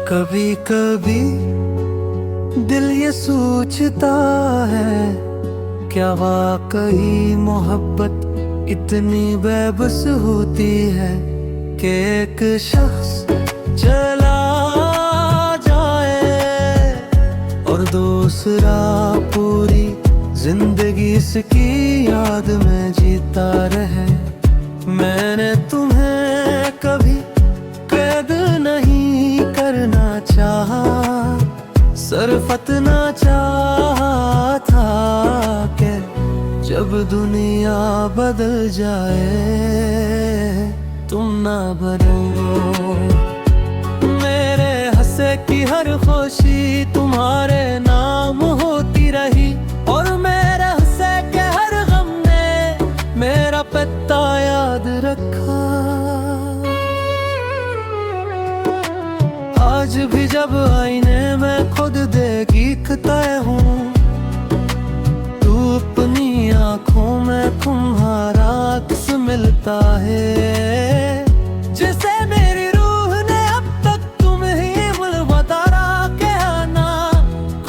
कभी कभी दिल ये सोचता है, क्या वाकई मोहब्बत इतनी बेबस होती है कि एक शख्स चला जाए और दूसरा पूरी जिंदगी इसकी याद में जीता रहे। मैंने तुम्हें कभी कैद नहीं करना चाहा, सरफत ना चाहा था कि जब दुनिया बदल जाए तुम ना बदलो। मेरे हंसे की हर खुशी तुम्हारे नाम होती रही, और मेरे हंसे के हर गम ने मेरा पता याद रखा। आज भी जब आईने में खुद देखता हूँ, तू अपनी आँखों में तुम्हारा अक्स मिलता है, जिसे मेरी रूह ने अब तक तुम ही मुलबतारा कहना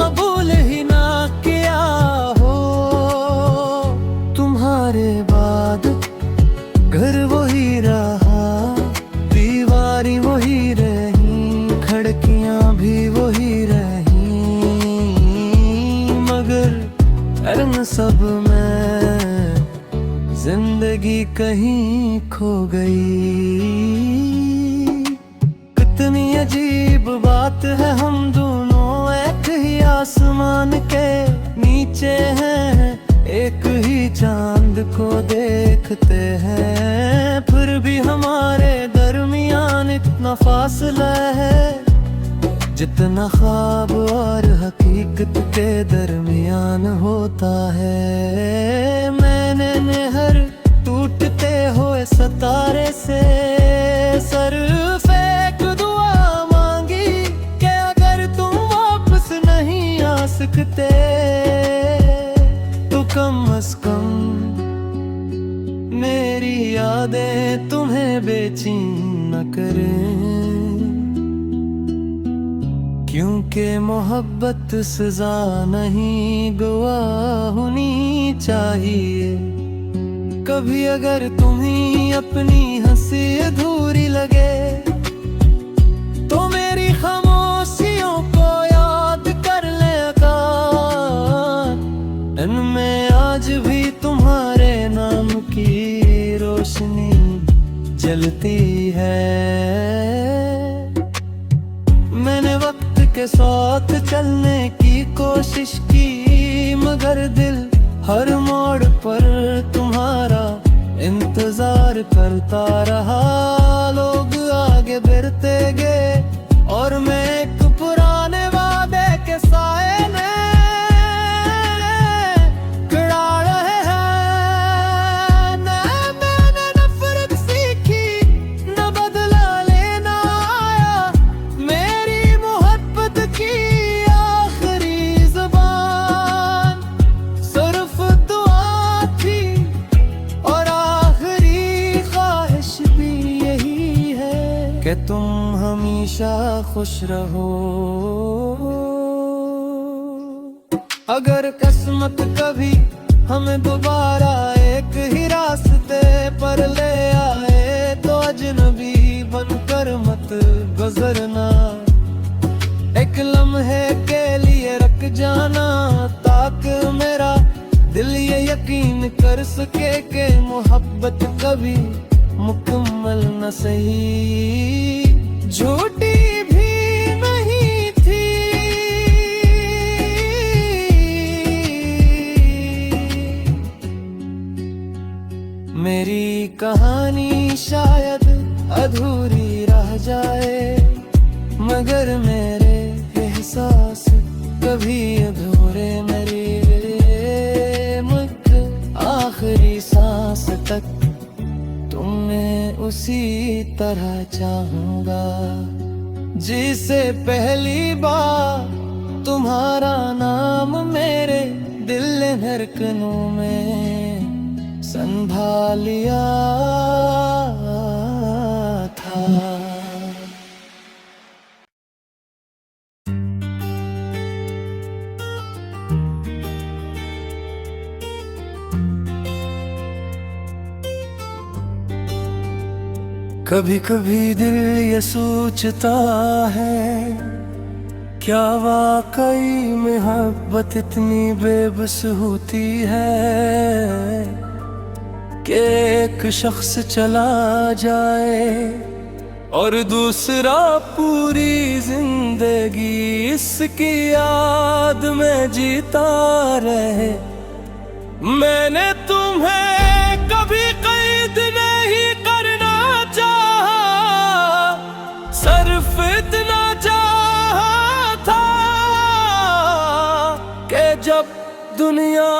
कबूल ही ना किया हो। तुम्हारे बाद घर वही रहा, दीवारी वही रही, खिड़कियां भी वही रही, मगर रंग सब में जिंदगी कहीं खो गई। कितनी अजीब बात है, हम दोनों एक ही आसमान के नीचे हैं, एक ही चांद को देखते हैं, फिर भी हमारे दरमियान इतना फासला है जितना ख्वाब और हकीकत के दरमियान होता है। मैंने हर टूटते हुए सितारे से सिर्फ एक दुआ मांगी कि अगर तुम वापस नहीं आ सकते तो कम से कम मेरी यादें तुम्हें बेचैन न करें, क्योंकि मोहब्बत सजा नहीं गवाह होनी चाहिए। कभी अगर तुम्हें अपनी हंसी अधूरी लगे तो मेरी खामोशियों को याद कर ले अकान, इनमें आज भी तुम्हारे नाम की रोशनी जलती है। मैंने वक्त के साथ चलने की कोशिश की, मगर दिल हर मोड़ पर तुम्हारा इंतजार करता रहा। लोग आगे बढ़ते गए और मैं एक पुराने वादे के साए में खड़ा रहे हैं। मैंने नफरत सीखी, न बदला लेना आया, मेरी मोहब्बत की आखिरी ज़बान सिर्फ दुआ थी, और आखिरी ख्वाहिश भी यही है कि तुम हमेशा खुश रहो। अगर किस्मत कभी हमें दोबारा एक ही रास्ते पर ले आए तो अजनबी बनकर मत गुजरना, एक लम्हे के लिए रुक जाना, ताकि मेरा दिल ये यकीन कर सके कि मोहब्बत कभी मुकम्मल न सही झूठी भी नहीं थी। मेरी कहानी शायद अधूरी रह जाए, मगर मेरे एहसास कभी अधूरे मेरे आखिरी सांस तक तुम्हें उसी तरह चाहूंगा जिसे पहली बार तुम्हारा नाम मेरे दिल धड़कनों में संभालिया था। कभी कभी दिल ये सोचता है, क्या वाकई मोहब्बत इतनी बेबस होती है कि एक शख्स चला जाए और दूसरा पूरी जिंदगी इसकी याद में जीता रहे। मैंने तुम्हें कभी कैद नहीं करना चाहा, सिर्फ इतना चाहा था कि जब दुनिया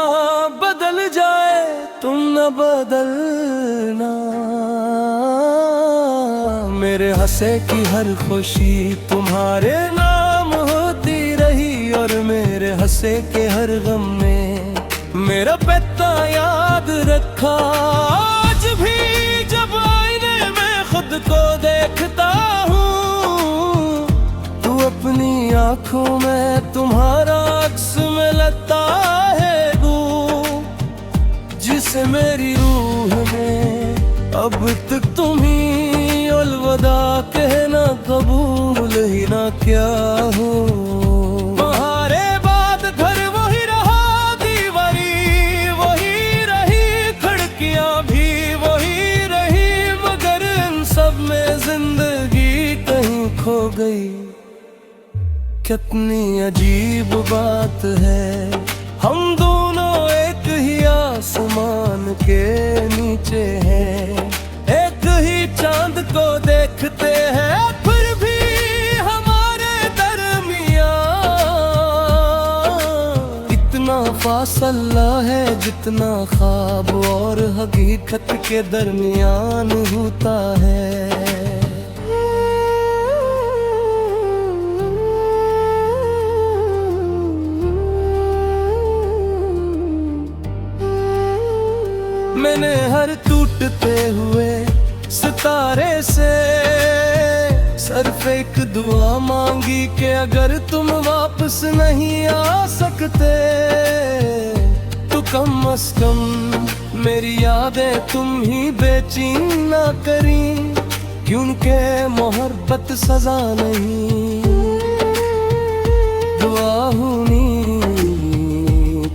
बदल जाए तुम न बदलना। मेरे हंसे की हर खुशी तुम्हारे नाम होती रही और मेरे हंसे के हर गम में मेरा पता याद रखा। आज भी जब आईने में खुद को देखता हूँ, तू अपनी आंखों में तुम्हारा अक्स मिलता है जिसे मेरी रूह में अब तक तुम ही अलविदा कहना कबूल ही ना क्या हो। तुम्हारे बाद घर वही रहा, दीवारी वही रही, खिड़कियां भी वही रही, मगर इन सब में जिंदगी कहीं खो गई। कितनी अजीब बात है, हम दोनों एक ही आसमान के नीचे हैं, एक ही चांद को देखते हैं, फिर भी हमारे दरमियां इतना फासला है जितना ख्वाब और हकीकत के दरमियान होता है। मैंने हर टूटते हुए सितारे से सिर्फ एक दुआ मांगी कि अगर तुम वापस नहीं आ सकते तो कम से कम मेरी यादें तुम ही बेचैन ना करी, क्योंकि मोहब्बत सजा नहीं दुआ होनी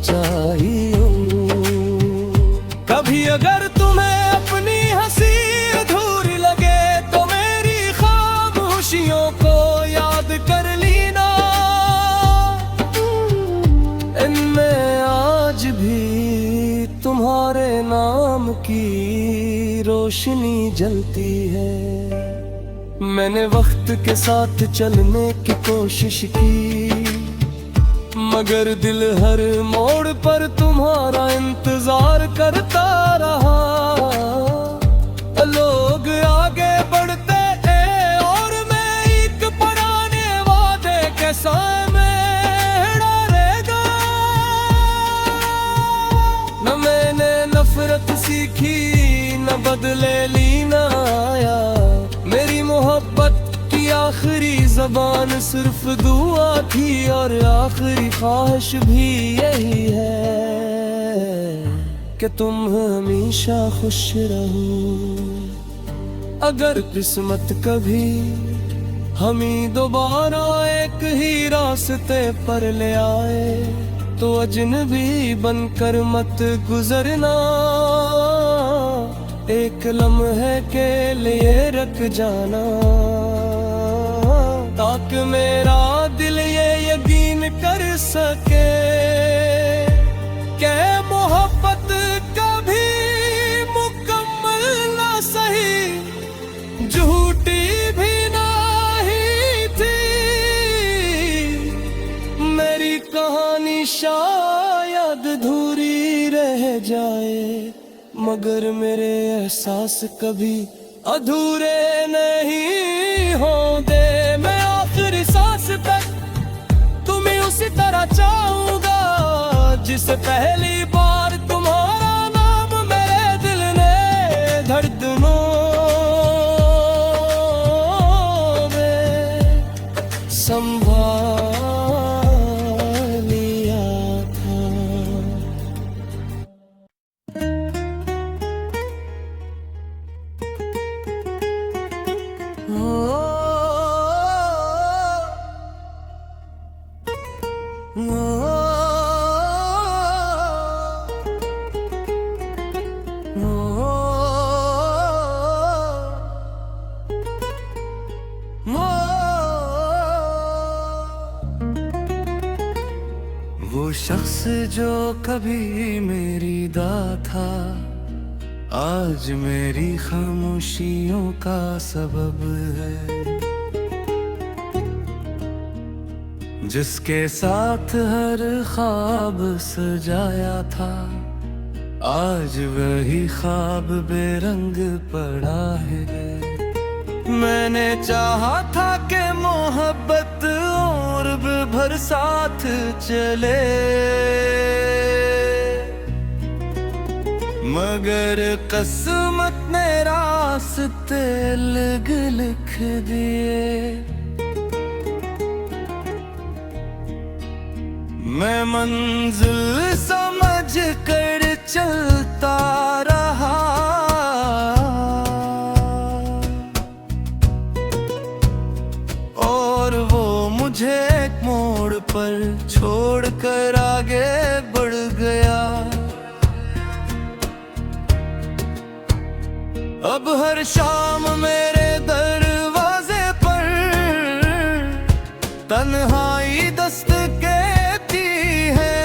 चाहिए। कभी अगर तुम्हें अपनी हंसी अधूरी लगे तो मेरी खामोशियों को याद कर लेना, इनमें आज भी तुम्हारे नाम की रोशनी जलती है। मैंने वक्त के साथ चलने की कोशिश की, मगर दिल हर मोड़ पर तुम्हारा इंतजार करता रहा। लोग आगे बढ़ते और मैं एक पुराने वादे के साए में रहेगा। न मैंने नफरत सीखी न बदले ली न आया, मेरी मोहब्बत की आखिरी ज़बान सिर्फ दुआ थी और आखिरी ख्वाहिश भी यही है कि तुम हमेशा खुश रहो। अगर किस्मत कभी हमें दोबारा एक ही रास्ते पर ले आए तो अजनबी बनकर मत गुजरना, एक लम्हे के लिए रख जाना, ताकि मेरा दिल ये यकीन कर सके कि मोहब्बत कभी मुकम्मल ना सही झूठी भी नहीं थी। मेरी कहानी शायद अधूरी रह जाए, मगर मेरे एहसास कभी अधूरे नहीं होंगे। मैं आखिरी सांस तक तुम्हें उसी तरह चाहूंगा जिसे पहली बार तुम्हारा नाम मेरे दिल ने धड़कनों में संभाल लिया था। वो शख्स जो कभी मेरी दाद था, आज मेरी खामोशियों का सबब है। जिसके साथ हर ख्वाब सजाया था, आज वही ख्वाब बेरंग पड़ा है। मैंने चाहा था कि मोहब्बत और भर साथ चले, मगर किस्मत ने रास्ते अलग लिख दिए। मैं मंजिल समझ कर चलता रहा, और वो मुझे एक मोड़ पर छोड़ कर आगे बढ़ गया। अब हर शाम मेरे दरवाजे पर तन्हाई दस्तकेती है।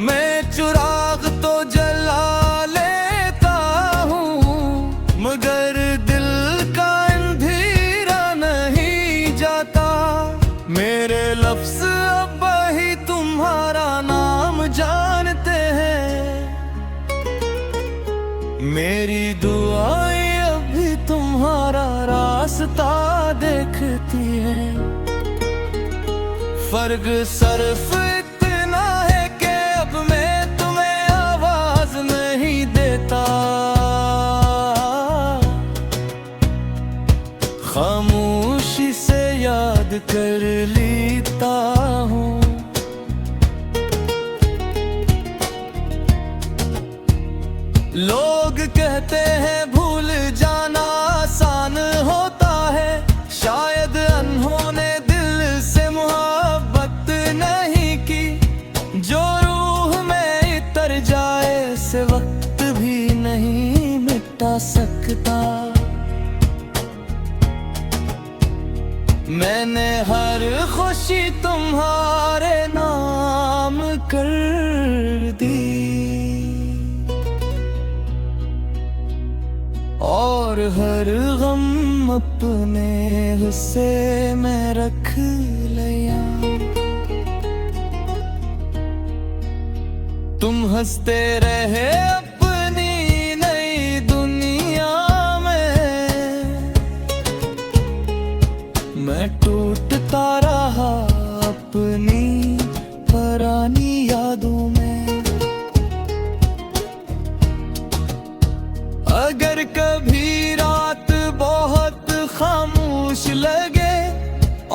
मैं चिराग तो जला लेता हूँ, मगर दिल का अंधेरा नहीं जाता। मेरे लफ्ज़ अब ही तुम्हारा नाम जानते हैं, मेरी दुआएं अभी तुम्हारा रास्ता देखती हैं। फर्क सिर्फ इतना है कि अब मैं तुम्हें आवाज नहीं देता, खामोशी से याद कर लेता हूँ। लोग कहते हैं भूल जाना आसान होता है, शायद अनहोने दिल से मोहब्बत नहीं की। जो रूह में इतर जाए से वक्त भी नहीं मिटा सकता। मैंने हर खुशी तुम्हारे नाम कर दी, और हर गम अपने हिस्से में रख लिया। तुम हंसते रहे अपनी नई दुनिया में, मैं टूटता रहा अपनी पुरानी यादों में। अगर कभी रात बहुत खामोश लगे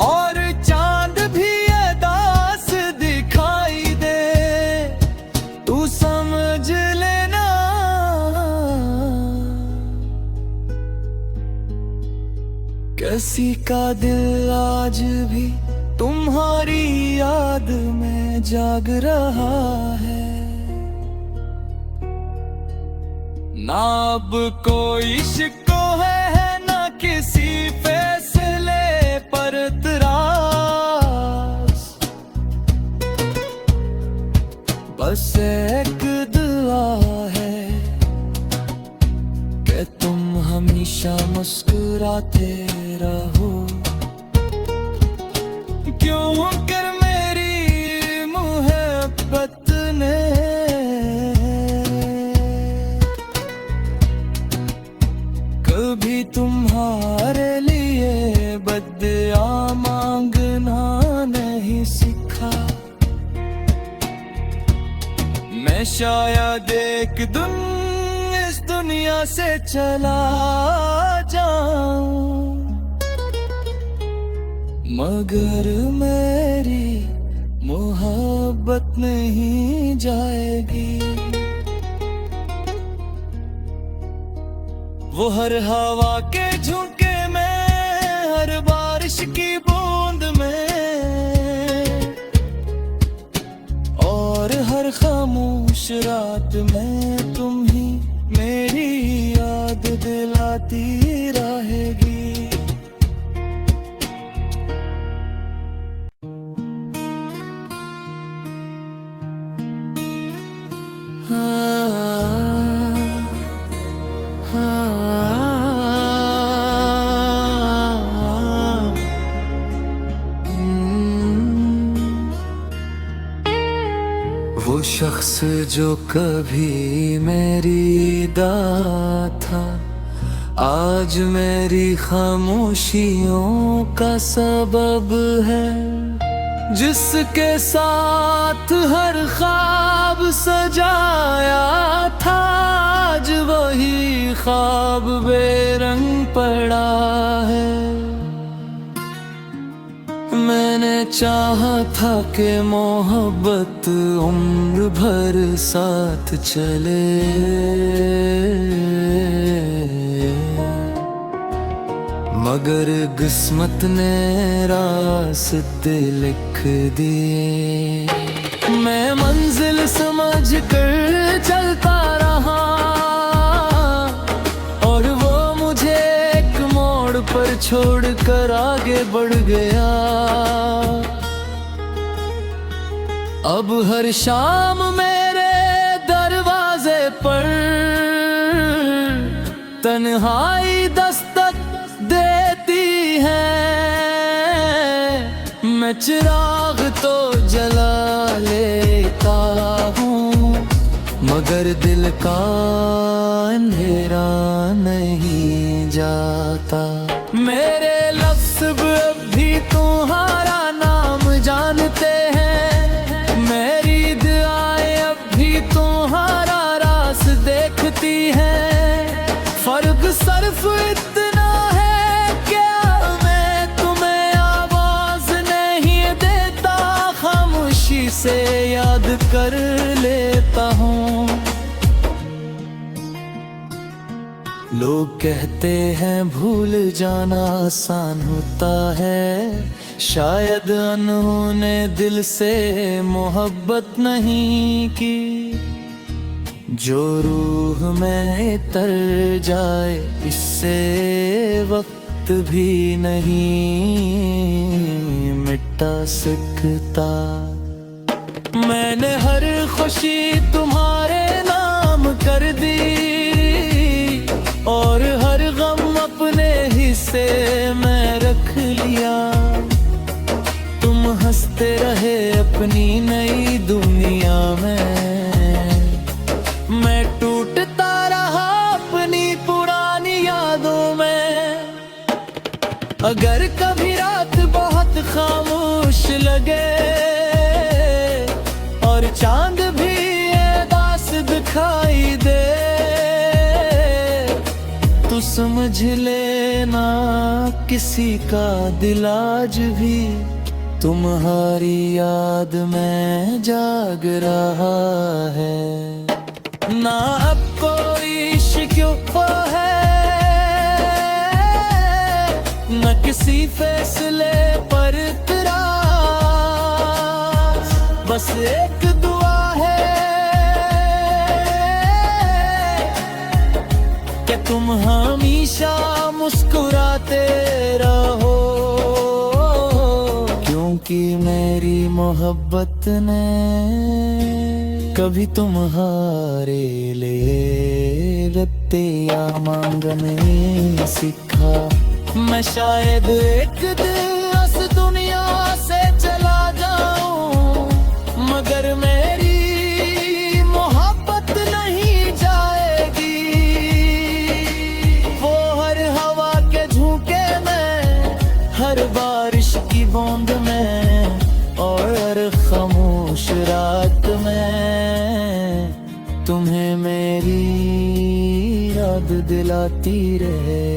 और चांद भी उदास दिखाई दे, तू समझ लेना किसी का दिल आज भी तुम्हारी याद में जाग रहा है। ना अब कोई शिको है ना किसी फैसले पर इतराज, बस एक दुआ है कि तुम हमेशा मुस्कुराते रहो। क्यों कर मेरी मोहब्बत ने कभी तुम्हारे लिए बद्दुआ मांगना नहीं सीखा। मैं शायद एक दिन इस दुनिया से चला जाऊं, मगर मेरी मोहब्बत नहीं जाएगी। वो हर हवा के झोंके बारिश की बूंद में और हर खामोश रात में तुम ही मेरी याद दिलाती रहेगी। वो शख्स जो कभी मेरी दात था, आज मेरी खामोशियों का सबब है। जिसके साथ हर ख्वाब सजाया था, आज वही ख्वाब बेरंग पड़ा है। मैंने चाहा था कि मोहब्बत उम्र भर साथ चले, मगर किस्मत ने रास्ते लिख दिए। मैं मंजिल समझ कर चलता रहा और वो मुझे एक मोड़ पर छोड़कर आगे बढ़ गया। अब हर शाम मेरे दरवाजे पर तन्हाई दस्तक देती है। मैं चिराग तो जला लेता हूँ, मगर दिल का अंधेरा नहीं जाता। मेरे लफ्ज़ अब भी तुम्हारा नाम जानते हैं, मेरी दुआएं अब भी तुम्हारा रास देखती हैं। फर्क सिर्फ इतना है क्या मैं तुम्हें आवाज नहीं देता, खामोशी से याद कर लेता हूँ। लोग कहते हैं भूल जाना आसान होता है, शायद उन्होंने दिल से मोहब्बत नहीं की। जो रूह में तर जाए इससे वक्त भी नहीं मिटा सकता। मैंने हर खुशी तुम्हारे नाम कर दी और हर गम अपने हिस्से में रख लिया। तुम हंसते रहे अपनी नई दुनिया में, मैं टूटता रहा अपनी पुरानी यादों में। अगर कभी रात बहुत खामोश लगे और चांद भी उदास दिखाई दे, तो समझ लेना किसी का दिल आज भी तुम्हारी याद में जाग रहा है। ना अब कोई शिकवा है, न किसी फैसले पर इतराज, बस एक दुआ है कि तुम हमेशा मुस्कुराते रहो, क्योंकि मेरी मोहब्बत ने कभी तुम्हारे लिए रत्तियाँ मांगने सीखा। मैं शायद एक दिन इस दुनिया से चला जाऊं, मगर मेरी मोहब्बत नहीं जाएगी। वो हर हवा के झोंके में, हर बारिश की बूंद में और हर खामोश रात में तुम्हें मेरी याद दिलाती रहे।